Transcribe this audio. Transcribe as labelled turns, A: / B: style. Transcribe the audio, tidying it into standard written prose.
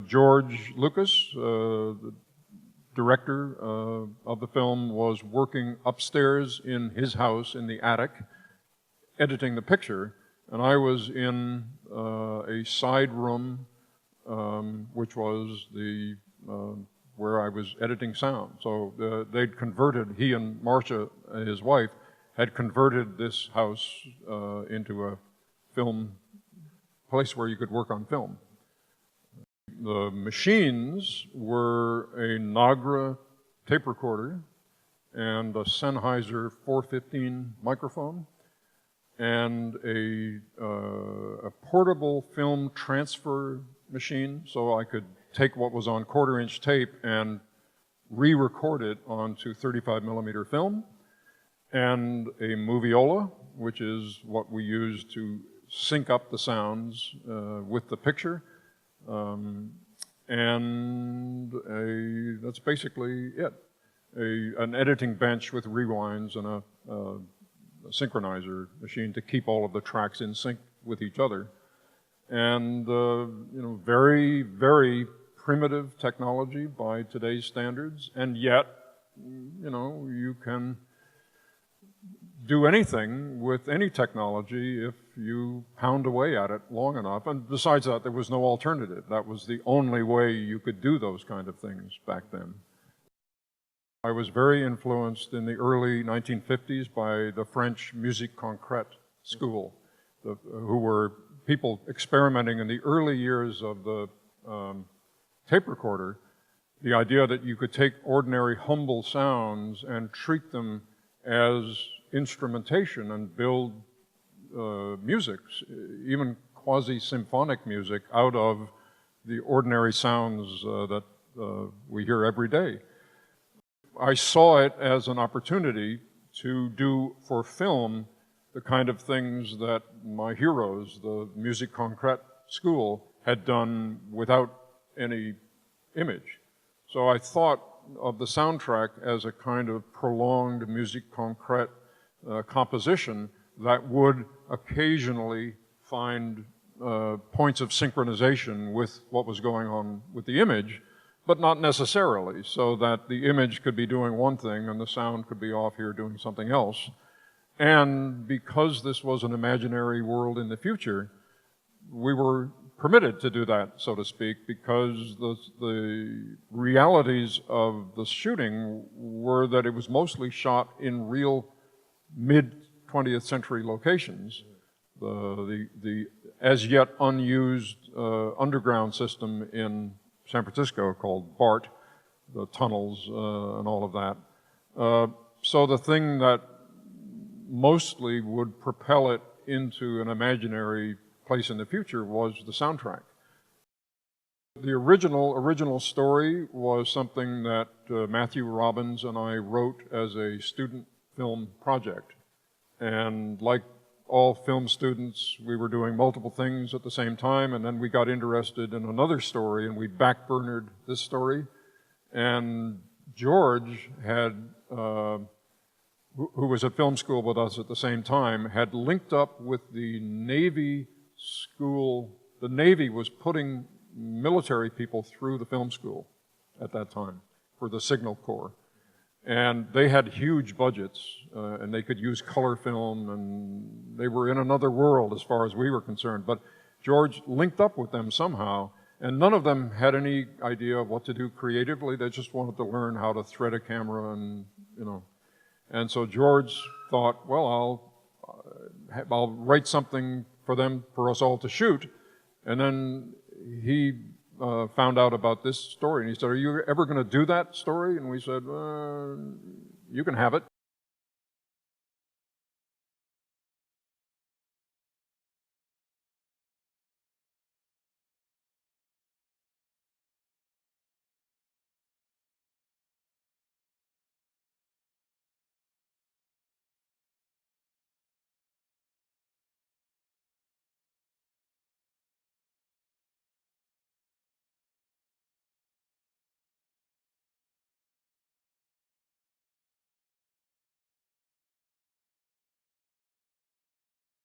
A: George Lucas, the director of the film, was working upstairs in his house in the attic, editing the picture, and I was in a side room, which was the where I was editing sound. So they'd converted, he and Marcia, his wife, had converted this house into a film place where you could work on film. The machines were a Nagra tape recorder and a Sennheiser 415 microphone and a portable film transfer machine, so I could take what was on quarter-inch tape and re-record it onto 35mm film, and a moviola, which is what we use to sync up the sounds with the picture, and that's basically it. An editing bench with rewinds and a synchronizer machine to keep all of the tracks in sync with each other. And, very, very primitive technology by today's standards, and yet, you can do anything with any technology if you pound away at it long enough. And besides that, there was no alternative. That was the only way you could do those kind of things back then. I was very influenced in the early 1950s by the French musique concrète school, who were people experimenting in the early years of the tape recorder, the idea that you could take ordinary humble sounds and treat them as instrumentation and build music, even quasi-symphonic music, out of the ordinary sounds that we hear every day. I saw it as an opportunity to do for film the kind of things that my heroes, the musique concrète school, had done without any image. So I thought of the soundtrack as a kind of prolonged musique concrète composition that would occasionally find points of synchronization with what was going on with the image, but not necessarily, so that the image could be doing one thing and the sound could be off here doing something else. And because this was an imaginary world in the future, we were permitted to do that, so to speak, because the realities of the shooting were that it was mostly shot in real mid-20th century locations. The as yet unused underground system in San Francisco called BART, the tunnels and all of that. So the thing that mostly would propel it into an imaginary place in the future was the soundtrack. The original story was something that Matthew Robbins and I wrote as a student film project. And like all film students, we were doing multiple things at the same time, and then we got interested in another story, and we backburnered this story. And George had, who was at film school with us at the same time, had linked up with the Navy school. The Navy was putting military people through the film school at that time for the Signal Corps. And they had huge budgets, and they could use color film, and they were in another world as far as we were concerned. But George linked up with them somehow, and none of them had any idea of what to do creatively. They just wanted to learn how to thread a camera and, And so George thought, well, I'll write something for them, for us all to shoot. And then he found out about this story, and he said, are you ever going to do that story? And we said, you can have it.